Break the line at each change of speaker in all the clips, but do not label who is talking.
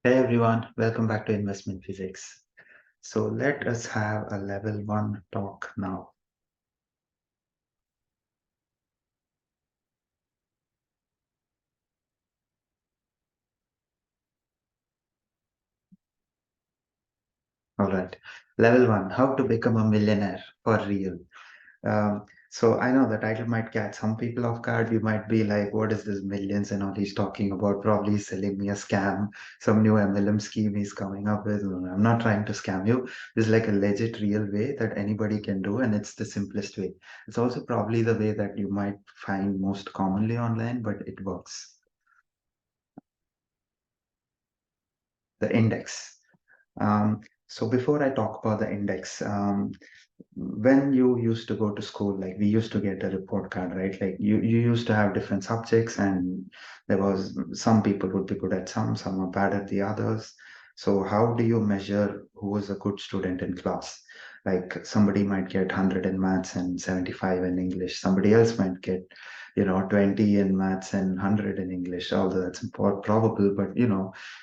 Hey everyone, welcome back to Investment Physics. So let us have a level one talk now. All right. Level one, how to become a millionaire for real. So I know the title might catch some people off guard. You might be like, what is this millions and all he's talking about? Probably he's selling me a scam, some new MLM scheme he's coming up with. No, I'm not trying to scam you. This is like a legit, real way that anybody can do, and it's the simplest way. It's also probably the way that you might find most commonly online, but it works. The index. So before I talk about the index, when you used to go to school, like we used to get a report card, right? Like you used to have different subjects, and there was some people would be good at some are bad at the others. So how do you measure who is a good student in class? Like somebody might get 100 in maths and 75 in English. Somebody else might get, 20 in maths and 100 in English, although that's probable, but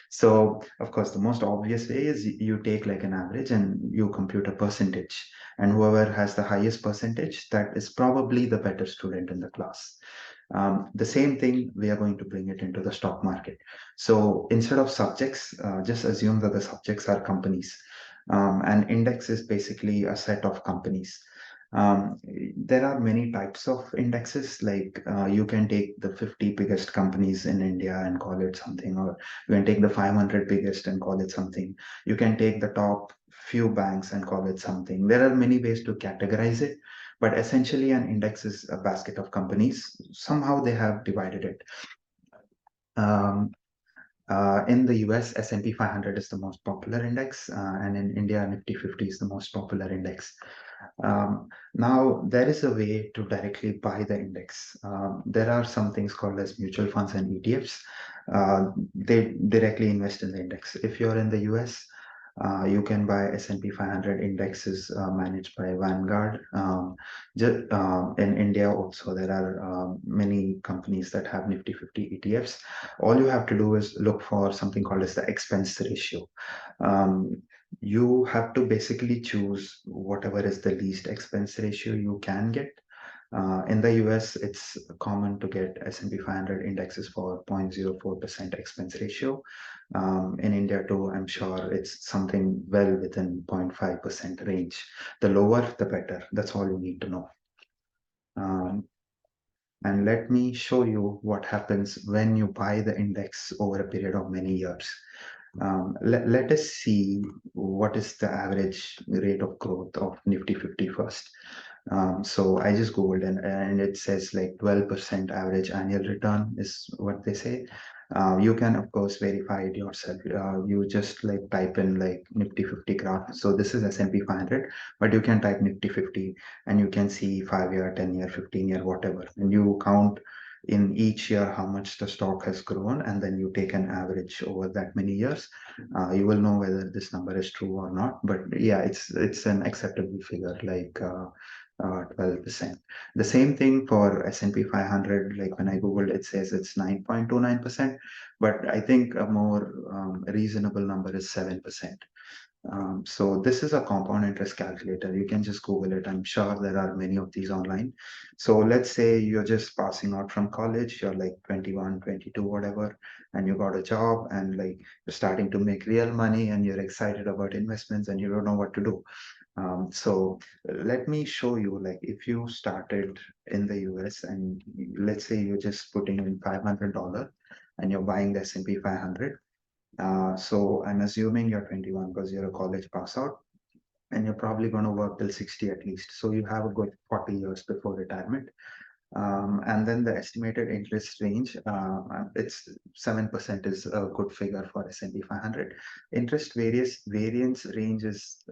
so of course the most obvious way is you take like an average and you compute a percentage, and whoever has the highest percentage, that is probably the better student in the class. The same thing, we are going to bring it into the stock market. So instead of subjects, just assume that the subjects are companies. An index is basically a set of companies. There are many types of indexes, like you can take the 50 biggest companies in India and call it something, or you can take the 500 biggest and call it something. You can take the top few banks and call it something. There are many ways to categorize it, but essentially an index is a basket of companies. Somehow they have divided it. Um, in the US, S&P 500 is the most popular index, and in India, Nifty 50 is the most popular index. Now, there is a way to directly buy the index. There are some things called as mutual funds and ETFs. They directly invest in the index. If you're in the US, you can buy S&P 500 indexes managed by Vanguard. In India also, there are many companies that have Nifty 50 ETFs. All you have to do is look for something called as the expense ratio. Um, you have to basically choose whatever is the least expense ratio you can get. In the US, it's common to get S&P 500 indexes for 0.04% expense ratio. In India too, I'm sure it's something well within 0.5% range. The lower, the better. That's all you need to know. Um, and let me show you what happens when you buy the index over a period of many years. Let us see what is the average rate of growth of Nifty 50 first. So I just Googled, and it says like 12% average annual return is what they say. You can of course verify it yourself. You just like type in like Nifty 50 graph. So this is S&P 500, but you can type Nifty 50 and you can see 5 year, 10 year, 15 year, whatever. And you count in each year how much the stock has grown, and then you take an average over that many years. You will know whether this number is true or not. But yeah, it's an acceptable figure, like 12%. The same thing for S&P 500. Like when I googled, it says it's 9.29%, but I think a more reasonable number is 7%. So this is a compound interest calculator. You can just Google it. I'm sure there are many of these online. So let's say you're just passing out from college, you're like 21, 22, whatever, and you got a job and like you're starting to make real money and you're excited about investments and you don't know what to do. So let me show you, like if you started in the US and let's say you're just putting in $500 and you're buying the S&P 500. So I'm assuming you're 21 because you're a college pass out and you're probably going to work till 60 at least. So you have a good 40 years before retirement. And then the estimated interest range, it's 7% is a good figure for S&P 500. Interest variance range is,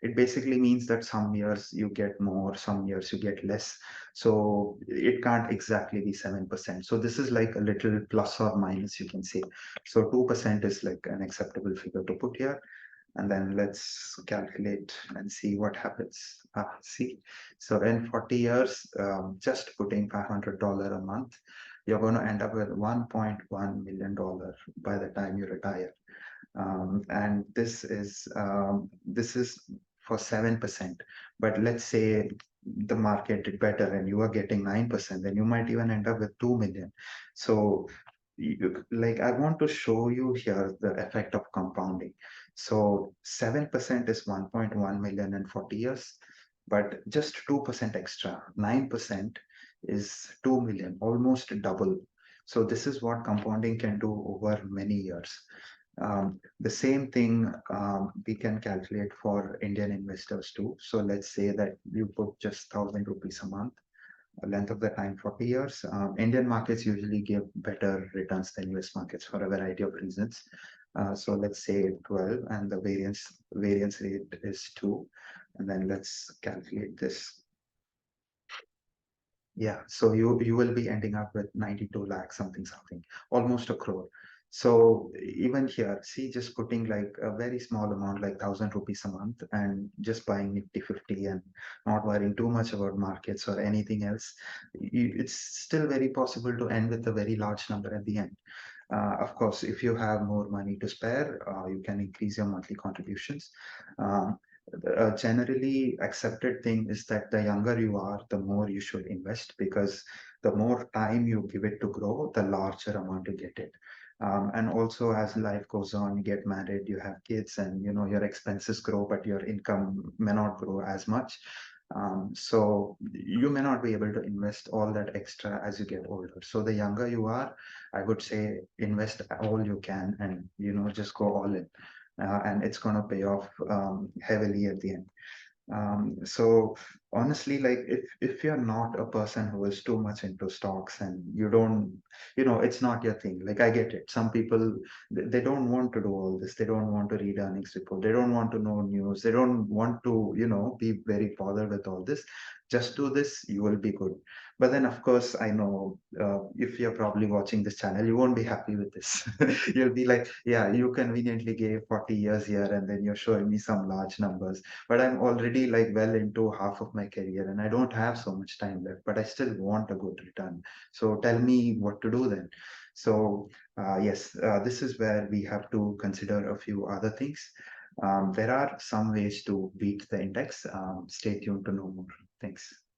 it basically means that some years you get more, some years you get less. So it can't exactly be 7%. So this is like a little plus or minus, you can say. So 2% is like an acceptable figure to put here. And then let's calculate and see what happens. See, so in 40 years, just putting $500 a month, you're going to end up with $1.1 million by the time you retire. And this is for 7%. But let's say the market did better and you are getting 9%, then you might even end up with 2 million. So like I want to show you here the effect of compounding. So 7% is 1.1 million in 40 years, but just 2% extra, 9% is 2 million, almost double. So this is what compounding can do over many years. The same thing we can calculate for Indian investors too. So let's say that you put just 1,000 rupees a month, a length of the time 40 years. Indian markets usually give better returns than US markets for a variety of reasons. So let's say 12 and the variance rate is 2. And then let's calculate this. Yeah, so you will be ending up with 92 lakhs something, almost a crore. So even here, see, just putting like a very small amount, like 1,000 rupees a month, and just buying Nifty 50 and not worrying too much about markets or anything else, it's still very possible to end with a very large number at the end. Of course, if you have more money to spare, you can increase your monthly contributions. Um, a generally accepted thing is that the younger you are, the more you should invest, because the more time you give it to grow, the larger amount you get it. And also, as life goes on, you get married, you have kids, and your expenses grow, but your income may not grow as much. So you may not be able to invest all that extra as you get older. So the younger you are, I would say invest all you can and just go all in. And it's going to pay off heavily at the end. So honestly, like if you're not a person who is too much into stocks and you don't, it's not your thing. Like I get it. Some people they don't want to do all this. They don't want to read earnings report. They don't want to know news. They don't want to, be very bothered with all this. Just do this, you will be good. But then, of course, I know if you're probably watching this channel, you won't be happy with this. You'll be like, yeah, you conveniently gave 40 years here, and then you're showing me some large numbers, but I'm already like well into half of my career and I don't have so much time left, but I still want a good return. So tell me what to do then. So yes, this is where we have to consider a few other things. There are some ways to beat the index. Stay tuned to know more. Thanks.